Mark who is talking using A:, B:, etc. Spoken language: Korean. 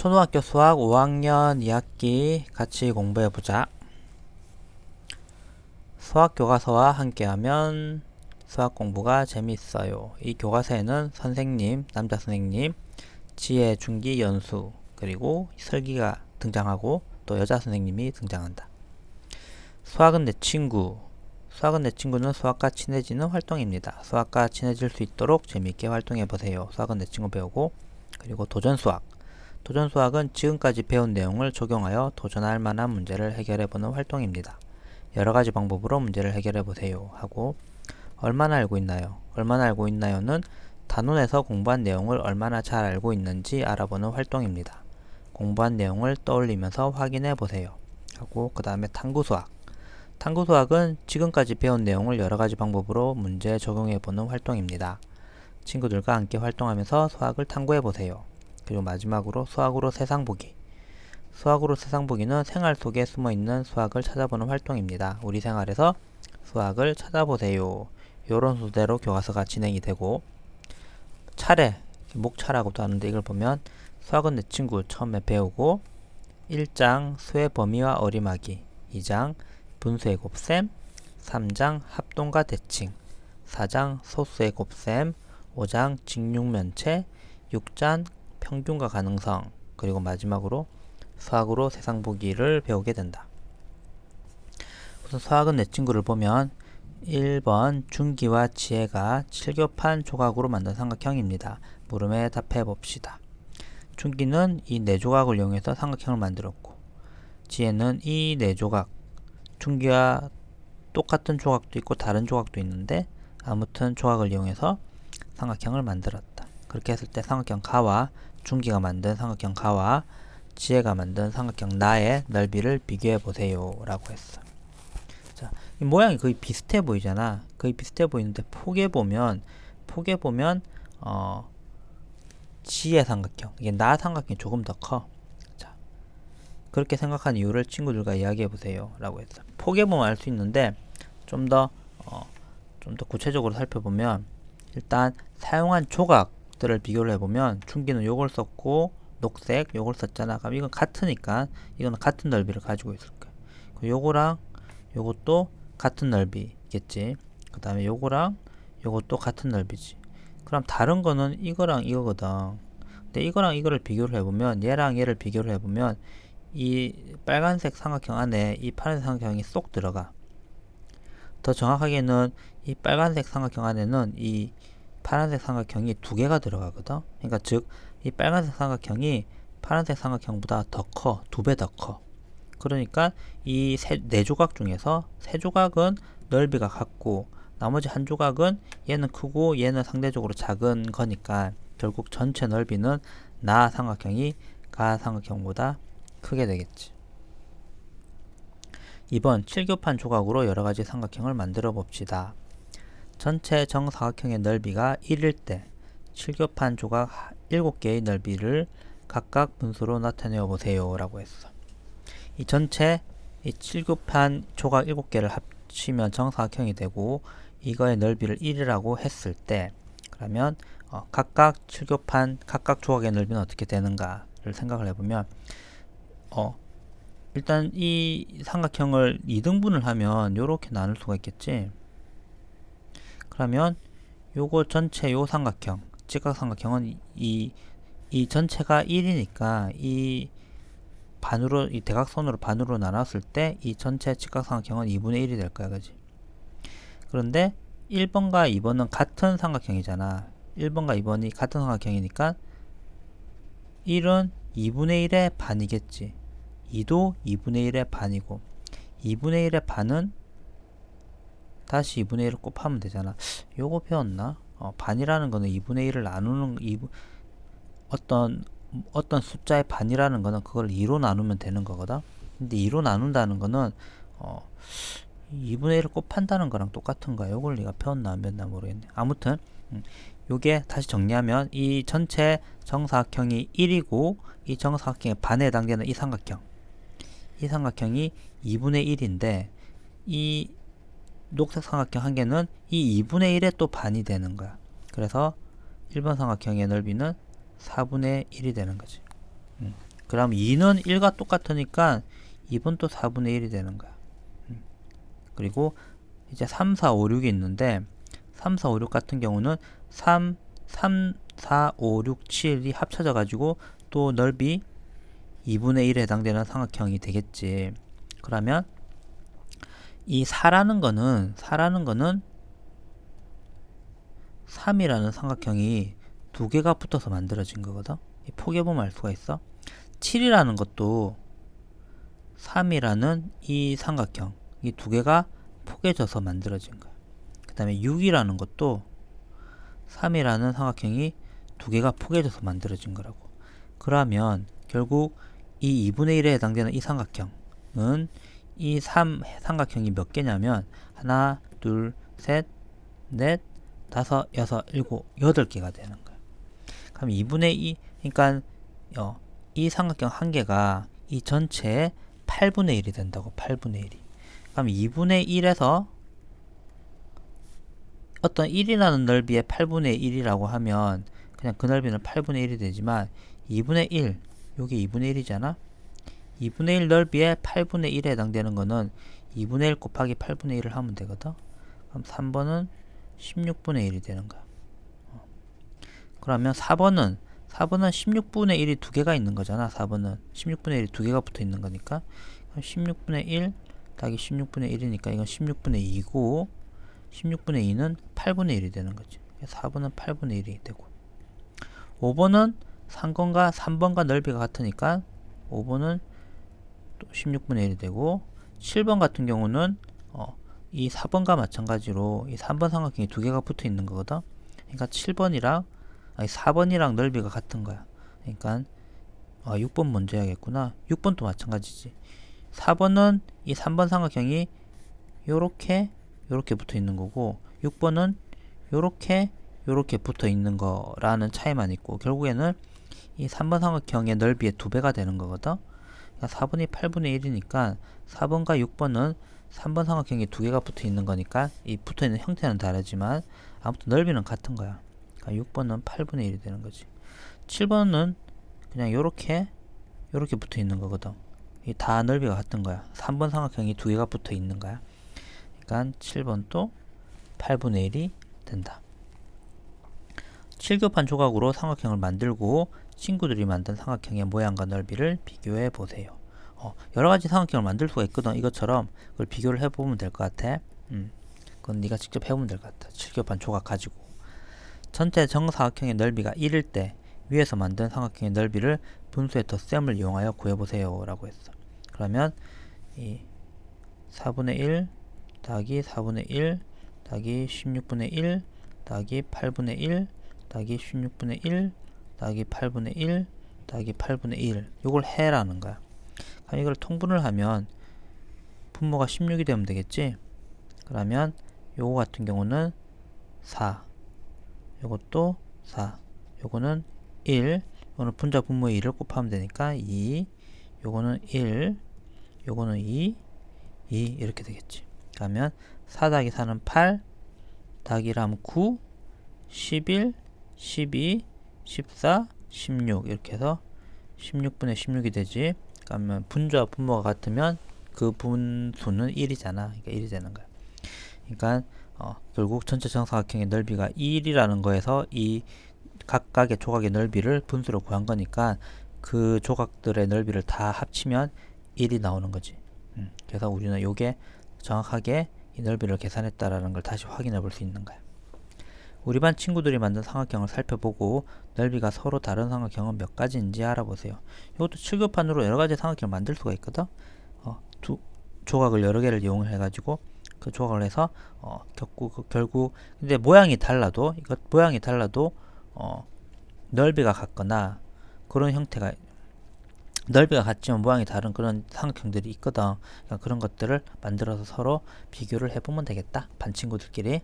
A: 초등학교 수학 5학년 2학기 같이 공부해보자. 수학 교과서와 함께하면 수학 공부가 재밌어요. 이 교과서에는 선생님, 남자 선생님, 지혜, 중기, 연수, 그리고 설기가 등장하고 또 여자 선생님이 등장한다. 수학은 내 친구. 수학은 내 친구는 수학과 친해지는 활동입니다. 수학과 친해질 수 있도록 재미있게 활동해보세요. 수학은 내 친구 배우고, 그리고 도전 수학. 도전 수학은 지금까지 배운 내용을 적용하여 도전할 만한 문제를 해결해보는 활동입니다. 여러가지 방법으로 문제를 해결해보세요 하고, 얼마나 알고 있나요? 얼마나 알고 있나요는 단원에서 공부한 내용을 얼마나 잘 알고 있는지 알아보는 활동입니다. 공부한 내용을 떠올리면서 확인해보세요 하고, 그 다음에 탐구수학. 탐구수학은 지금까지 배운 내용을 여러가지 방법으로 문제에 적용해보는 활동입니다. 친구들과 함께 활동하면서 수학을 탐구해보세요. 그리고 마지막으로 수학으로 세상 보기. 수학으로 세상 보기는 생활 속에 숨어있는 수학을 찾아보는 활동입니다. 우리 생활에서 수학을 찾아보세요. 이런 순서대로 교과서가 진행이 되고, 차례, 목차라고도 하는데 이걸 보면 수학은 내 친구 처음에 배우고, 1장 수의 범위와 어림하기, 2장 분수의 곱셈, 3장 합동과 대칭, 4장 소수의 곱셈, 5장 직육면체, 6장 평균과 가능성, 그리고 마지막으로 수학으로 세상 보기를 배우게 된다. 우선 수학은 내 친구를 보면 1번 중기와 지혜가 칠교판 조각으로 만든 삼각형입니다. 물음에 답해 봅시다. 중기는 이 네 조각을 이용해서 삼각형을 만들었고, 지혜는 이 네 조각, 중기와 똑같은 조각도 있고 다른 조각도 있는데 아무튼 조각을 이용해서 삼각형을 만들었다. 그렇게 했을 때 삼각형 가와 중기가 만든 삼각형 가와 지혜가 만든 삼각형 나의 넓이를 비교해 보세요 라고 했어. 자, 이 모양이 거의 비슷해 보이잖아. 거의 비슷해 보이는데 폭에 보면 지혜 삼각형, 이게 나 삼각형이 조금 더 커. 자, 그렇게 생각한 이유를 친구들과 이야기해 보세요 라고 했어. 폭에 보면 알 수 있는데 좀 더 구체적으로 살펴보면, 일단 사용한 조각들을 비교를 해보면 중기는 요걸 썼고 녹색 요걸 썼잖아. 그럼 이건 같으니까 이거는 같은 넓이를 가지고 있을 거야. 요거랑 요것도 같은 넓이겠지. 그 다음에 요거랑 요것도 같은 넓이지. 그럼 다른 거는 이거랑 이거거든. 근데 이거랑 이거를 비교를 해보면, 얘랑 얘를 비교를 해보면 이 빨간색 삼각형 안에 이 파란색 삼각형이 쏙 들어가. 더 정확하게는 이 빨간색 삼각형 안에는 이 파란색 삼각형이 두 개가 들어가거든. 그러니까 즉 이 빨간색 삼각형이 파란색 삼각형보다 더 커. 두 배 더 커. 그러니까 이 네 조각 중에서 세 조각은 넓이가 같고 나머지 한 조각은 얘는 크고 얘는 상대적으로 작은 거니까 결국 전체 넓이는 나 삼각형이 가 삼각형보다 크게 되겠지. 2번 칠교판 조각으로 여러가지 삼각형을 만들어 봅시다. 전체 정사각형의 넓이가 1일 때 칠교판 조각 7개의 넓이를 각각 분수로 나타내어 보세요 라고 했어. 이 전체 이 칠교판 조각 7개를 합치면 정사각형이 되고, 이거의 넓이를 1이라고 했을 때 그러면 각각 칠교판 각각 조각의 넓이는 어떻게 되는가를 생각을 해보면, 일단 이 삼각형을 2등분을 하면 요렇게 나눌 수가 있겠지. 그러면 요거 전체 요 삼각형, 직각삼각형은 이 전체가 1이니까 이 반으로, 이 대각선으로 반으로 나눴을 때 이 전체 직각삼각형은 2분의 1이 될 거야, 그지? 그런데 1번과 2번은 같은 삼각형이잖아. 1번과 2번이 같은 삼각형이니까 1은 2분의 1의 반이겠지. 2도 2분의 1의 반이고, 2분의 1의 반은 다시 2분의 1을 곱하면 되잖아. 요거 배웠나? 반이라는 거는 2분의 1을 나누는, 어떤 숫자의 반이라는 거는 그걸 2로 나누면 되는 거거든. 근데 2로 나눈다는 거는 2분의 1을 곱한다는 거랑 똑같은 거야. 요걸 네가 배웠나 안 배웠나 모르겠네. 아무튼 요게 다시 정리하면 이 전체 정사각형이 1이고 이 정사각형의 반에 해당되는 이 삼각형이 2분의 1인데 이 녹색 삼각형 한 개는 이 2분의 1의 또 반이 되는 거야. 그래서 1번 삼각형의 넓이는 4분의 1이 되는 거지. 그럼 2는 1과 똑같으니까 2번 또 4분의 1이 되는 거야. 그리고 이제 3, 4, 5, 6이 있는데 3, 4, 5, 6 같은 경우는 3, 4, 5, 6, 7이 합쳐져 가지고 또 넓이 2분의 1에 해당되는 삼각형이 되겠지. 그러면 이 4라는 거는 3이라는 삼각형이 두 개가 붙어서 만들어진 거거든. 이 포개보면 알 수가 있어. 7이라는 것도 3이라는 이 삼각형, 이 두 개가 포개져서 만들어진 거야. 그 다음에 6이라는 것도 3이라는 삼각형이 두 개가 포개져서 만들어진 거라고. 그러면 결국 이 2분의 1에 해당되는 이 삼각형은 이 삼각형이 몇 개냐면 하나, 둘, 셋, 넷, 다섯, 여섯, 일곱, 8개가 되는 거야. 그럼 2분의 2, 그러니까 이 삼각형 한 개가 이 전체의 8분의 1이 된다고. 8분의 1이. 그럼 2분의 1에서 어떤 1이라는 넓이의 8분의 1이라고 하면 그냥 그 넓이는 8분의 1이 되지만 2분의 1, 요게 2분의 1이잖아. 2분의 1 넓이의 8분의 1에 해당되는 거는 2분의 1 곱하기 8분의 1을 하면 되거든. 그럼 3번은 16분의 1이 되는 거야. 그러면 4번은 16분의 1이 두 개가 있는 거잖아. 4번은 16분의 1이 두 개가 붙어 있는 거니까 16분의 1 더하기 16분의 1이니까 이건 16분의 2고 16분의 2는 8분의 1이 되는 거지. 4번은 8분의 1이 되고 5번은 3번과 넓이가 같으니까 5번은 또 16분의 1이 되고 7번 같은 경우는 이 4번과 마찬가지로 이 3번 삼각형이 두 개가 붙어 있는 거거든. 그러니까 4번이랑 넓이가 같은 거야. 그러니까 6번 먼저 해야겠구나. 6번도 마찬가지지. 4번은 이 3번 삼각형이 요렇게 붙어 있는 거고 6번은 요렇게 붙어 있는 거라는 차이만 있고 결국에는 이 3번 삼각형의 넓이의 2배가 되는 거거든. 그러니까 4번이 8분의 1이니까 4번과 6번은 3번 삼각형이 두 개가 붙어 있는 거니까 이 붙어 있는 형태는 다르지만 아무튼 넓이는 같은 거야. 그러니까 6번은 8분의 1이 되는 거지. 7번은 그냥 요렇게 붙어 있는 거거든. 이 다 넓이가 같은 거야. 3번 삼각형이 두 개가 붙어 있는 거야. 그러니까 7번도 8분의 1이 된다. 7교판 조각으로 삼각형을 만들고 친구들이 만든 삼각형의 모양과 넓이를 비교해 보세요. 여러가지 삼각형을 만들 수가 있거든. 이것처럼 그걸 비교를 해보면 될 것 같아. 그건 네가 직접 해보면 될 것 같아. 7교판 조각 가지고 전체 정사각형의 넓이가 1일 때 위에서 만든 삼각형의 넓이를 분수의 덧셈을 이용하여 구해보세요 라고 했어. 그러면 이 4분의 1 더하기 4분의 1 더하기 16분의 1 더하기 8분의 1 더하기 16분의 1 더하기 8분의 1 더하기 8분의 1 요걸 해라는 거야. 그럼 이걸 통분을 하면 분모가 16이 되면 되겠지. 그러면 요거 같은 경우는 4 요것도 4 요거는 1 요거는 분자 분모의 2를 곱하면 되니까 2 요거는 1 요거는 2 이렇게 되겠지. 그러면 4 더하기 4는 8 더하기 1하면 9 11 12 14 16 이렇게 해서 16분의 16이 되지. 그러면 분자와 분모가 같으면 그 분수는 1이잖아. 그러니까 1이 되는 거야. 그러니까 결국 전체 정사각형의 넓이가 1이라는 거에서 이 각각의 조각의 넓이를 분수로 구한 거니까 그 조각들의 넓이를 다 합치면 1이 나오는 거지. 그래서 우리는 요게 정확하게 이 넓이를 계산했다라는 걸 다시 확인해 볼 수 있는 거야. 우리 반 친구들이 만든 삼각형을 살펴보고 넓이가 서로 다른 삼각형은 몇 가지인지 알아보세요. 이것도 7교판으로 여러가지 삼각형을 만들 수가 있거든. 두 조각을 여러 개를 이용해 가지고 그 조각을 해서 결국 근데 모양이 달라도 넓이가 같거나 그런 형태가 넓이가 같지만 모양이 다른 그런 삼각형들이 있거든. 그러니까 그런 것들을 만들어서 서로 비교를 해보면 되겠다. 반 친구들끼리.